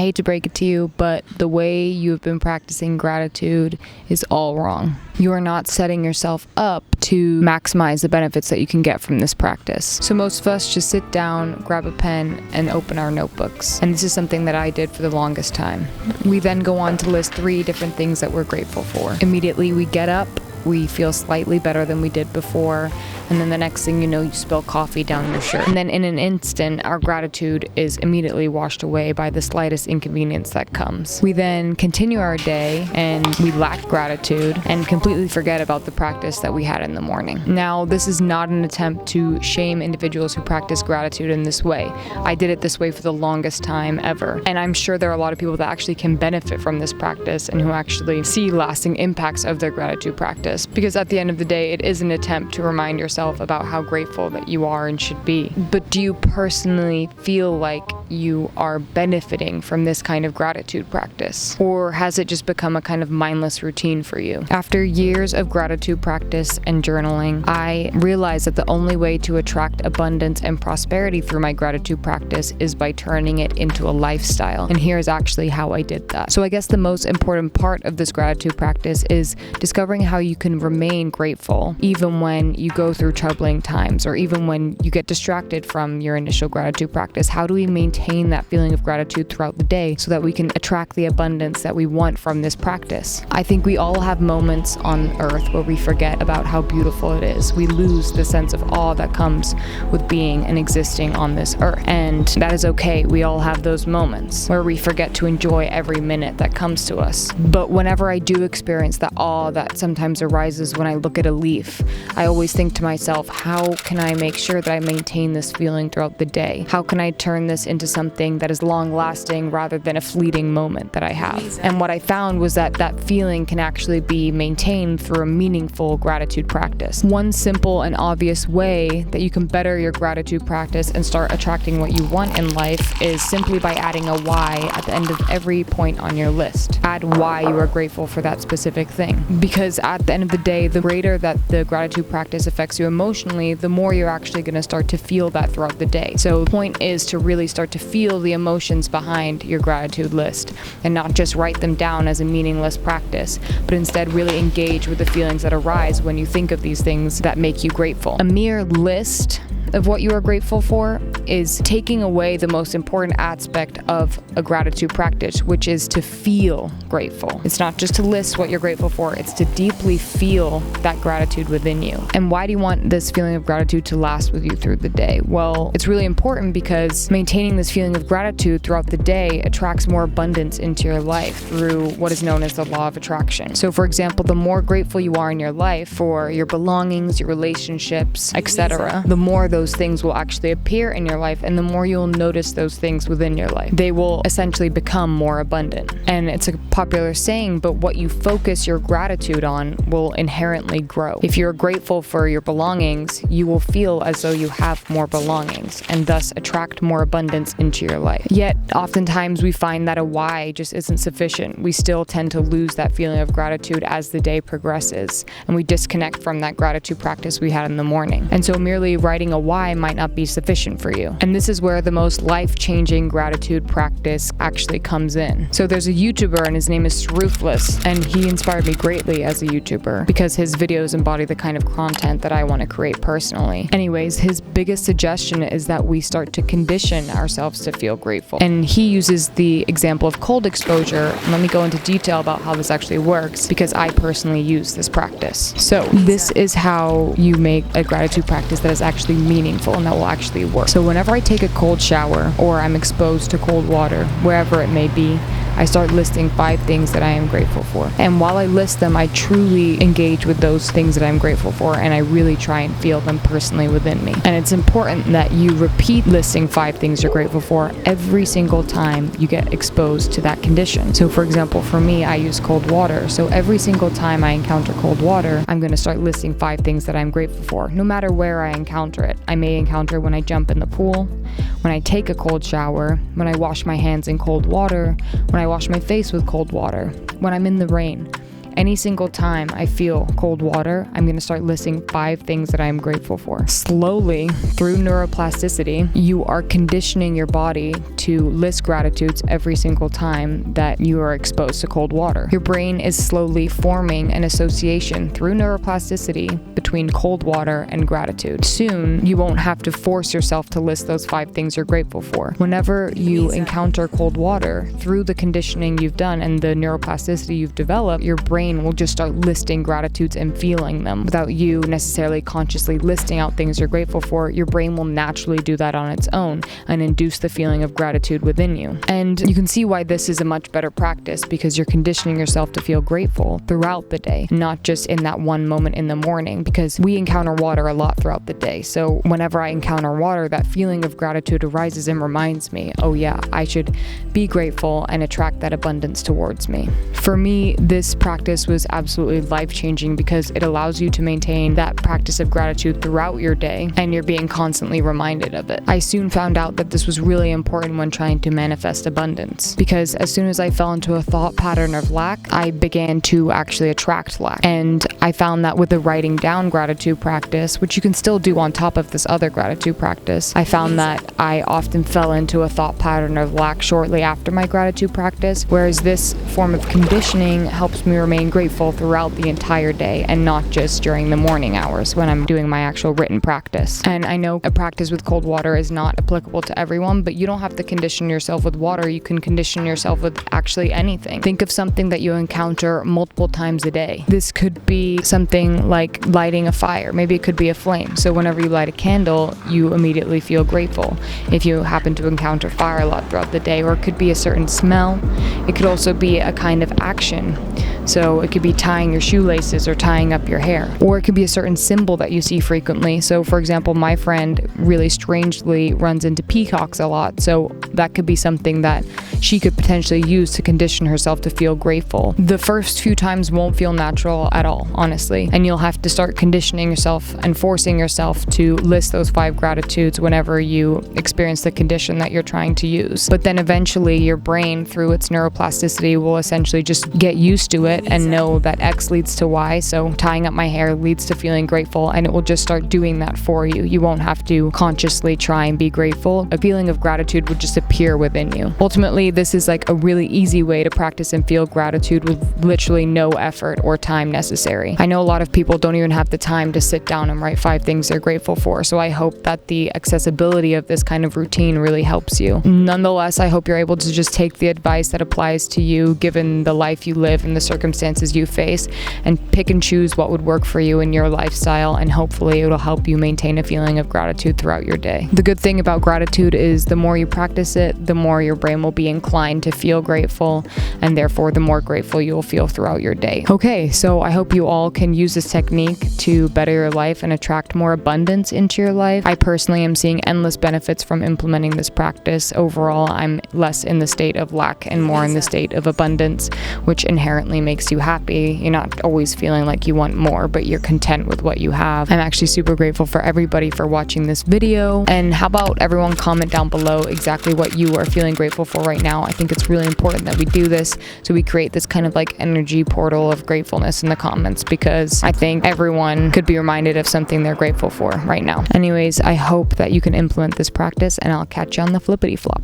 hate to break it to you, but the way you have been practicing gratitude is all wrong. You are not setting yourself up to maximize the benefits that you can get from this practice. So most of us just sit down, grab a pen, and open our notebooks. And this is something that I did for the longest time. We then go on to list 3 different things that we're grateful for. Immediately we get up, we feel slightly better than we did before, and then the next thing you know, you spill coffee down your shirt. And then in an instant, our gratitude is immediately washed away by the slightest inconvenience that comes. We then continue our day and we lack gratitude and completely forget about the practice that we had in the morning. Now, this is not an attempt to shame individuals who practice gratitude in this way. I did it this way for the longest time ever. And I'm sure there are a lot of people that actually can benefit from this practice and who actually see lasting impacts of their gratitude practice. Because at the end of the day, it is an attempt to remind yourself about how grateful that you are and should be. But do you personally feel like you are benefiting from this kind of gratitude practice? Or has it just become a kind of mindless routine for you? After years of gratitude practice and journaling, I realized that the only way to attract abundance and prosperity through my gratitude practice is by turning it into a lifestyle. And here's actually how I did that. So I guess the most important part of this gratitude practice is discovering how you can remain grateful even when you go through troubling times or even when you get distracted from your initial gratitude practice. How do we maintain that feeling of gratitude throughout the day so that we can attract the abundance that we want from this practice? I think we all have moments on earth where we forget about how beautiful it is. We lose the sense of awe that comes with being and existing on this earth. And that is okay. We all have those moments where we forget to enjoy every minute that comes to us. But whenever I do experience that awe that sometimes arises when I look at a leaf, I always think to myself, how can I make sure that I maintain this feeling throughout the day? How can I turn this into something that is long lasting rather than a fleeting moment that I have? And what I found was that that feeling can actually be maintained through a meaningful gratitude practice. One simple and obvious way that you can better your gratitude practice and start attracting what you want in life is simply by adding a why at the end of every point on your list. Add why you are grateful for that specific thing. Because at the end of the day, the greater that the gratitude practice affects you emotionally, the more you're actually going to start to feel that throughout the day. So the point is to really start to feel the emotions behind your gratitude list and not just write them down as a meaningless practice, but instead really engage with the feelings that arise when you think of these things that make you grateful. A mere list of what you are grateful for is taking away the most important aspect of a gratitude practice, which is to feel grateful. It's not just to list what you're grateful for, it's to deeply feel that gratitude within you. And why do you want this feeling of gratitude to last with you through the day? Well, it's really important because maintaining this feeling of gratitude throughout the day attracts more abundance into your life through what is known as the law of attraction. So for example, the more grateful you are in your life for your belongings, your relationships, etc., the more those things will actually appear in your life and the more you'll notice those things within your life. They will essentially become more abundant. And it's a popular saying, but what you focus your gratitude on will inherently grow. If you're grateful for your belongings, you will feel as though you have more belongings and thus attract more abundance into your life. Yet, oftentimes we find that a why just isn't sufficient. We still tend to lose that feeling of gratitude as the day progresses and we disconnect from that gratitude practice we had in the morning. And so merely writing a why might not be sufficient for you. And this is where the most life-changing gratitude practice actually comes in. So there's a YouTuber and his name is Ruthless, and he inspired me greatly as a YouTuber because his videos embody the kind of content that I want to create personally. Anyways, his biggest suggestion is that we start to condition ourselves to feel grateful. And he uses the example of cold exposure. And let me go into detail about how this actually works because I personally use this practice. So this is how you make a gratitude practice that is actually meaningful and that will actually work. So whenever I take a cold shower or I'm exposed to cold water, wherever it may be, I start listing 5 things that I am grateful for. And while I list them, I truly engage with those things that I'm grateful for and I really try and feel them personally within me. And it's important that you repeat listing 5 things you're grateful for every single time you get exposed to that condition. So for example, for me, I use cold water. So every single time I encounter cold water, I'm going to start listing 5 things that I'm grateful for, no matter where I encounter it. I may encounter when I jump in the pool, when I take a cold shower, when I wash my hands in cold water, when I wash my face with cold water, when I'm in the rain. any single time I feel cold water, I'm going to start listing 5 things that I am grateful for. Slowly, through neuroplasticity, you are conditioning your body to list gratitudes every single time that you are exposed to cold water. Your brain is slowly forming an association through neuroplasticity between cold water and gratitude. Soon, you won't have to force yourself to list those 5 things you're grateful for. Whenever you encounter cold water, through the conditioning you've done and the neuroplasticity you've developed, your brain will just start listing gratitudes and feeling them without you necessarily consciously listing out things you're grateful for. Your brain will naturally do that on its own and induce the feeling of gratitude within you. And you can see why this is a much better practice, because you're conditioning yourself to feel grateful throughout the day, not just in that one moment in the morning, because we encounter water a lot throughout the day. So whenever I encounter water, that feeling of gratitude arises and reminds me, oh yeah, I should be grateful and attract that abundance towards me. For me, this practice was absolutely life-changing because it allows you to maintain that practice of gratitude throughout your day, and you're being constantly reminded of it. I soon found out that this was really important when trying to manifest abundance, because as soon as I fell into a thought pattern of lack, I began to actually attract lack. And I found that with the writing down gratitude practice, which you can still do on top of this other gratitude practice, I found that I often fell into a thought pattern of lack shortly after my gratitude practice, whereas this form of conditioning helps me remain grateful throughout the entire day and not just during the morning hours when I'm doing my actual written practice. And I know a practice with cold water is not applicable to everyone, but you don't have to condition yourself with water. You can condition yourself with actually anything. Think of something that you encounter multiple times a day. This could be something like lighting a fire. Maybe it could be a flame. So whenever you light a candle, you immediately feel grateful. If you happen to encounter fire a lot throughout the day, or it could be a certain smell. It could also be a kind of action. So it could be tying your shoelaces or tying up your hair. Or it could be a certain symbol that you see frequently. So for example, my friend really strangely runs into peacocks a lot. So that could be something that she could potentially use to condition herself to feel grateful. The first few times won't feel natural at all, honestly. And you'll have to start conditioning yourself and forcing yourself to list those 5 gratitudes whenever you experience the condition that you're trying to use. But then eventually your brain, through its neuroplasticity, will essentially just get used to it and know that X leads to Y. So tying up my hair leads to feeling grateful, and it will just start doing that for you. You won't have to consciously try and be grateful. A feeling of gratitude would just appear within you. Ultimately, this is like a really easy way to practice and feel gratitude with literally no effort or time necessary. I know a lot of people don't even have the time to sit down and write 5 things they're grateful for, so I hope that the accessibility of this kind of routine really helps you. Nonetheless, I hope you're able to just take the advice that applies to you given the life you live and the circumstances you face, and pick and choose what would work for you in your lifestyle, and hopefully it'll help you maintain a feeling of gratitude throughout your day. The good thing about gratitude is the more you practice it, the more your brain will be inclined to feel grateful, and therefore the more grateful you'll feel throughout your day. Okay, so I hope you all can use this technique to better your life and attract more abundance into your life. I personally am seeing endless benefits from implementing this practice. Overall, I'm less in the state of lack and more in the state of abundance, which inherently makes you happy. You're not always feeling like you want more, but you're content with what you have. I'm actually super grateful for everybody for watching this video. And how about everyone comment down below exactly what you are feeling grateful for right now? I think it's really important that we do this, so we create this kind of like energy portal of gratefulness in the comments, because I think everyone could be reminded of something they're grateful for right now. Anyways, I hope that you can implement this practice, and I'll catch you on the flippity flop.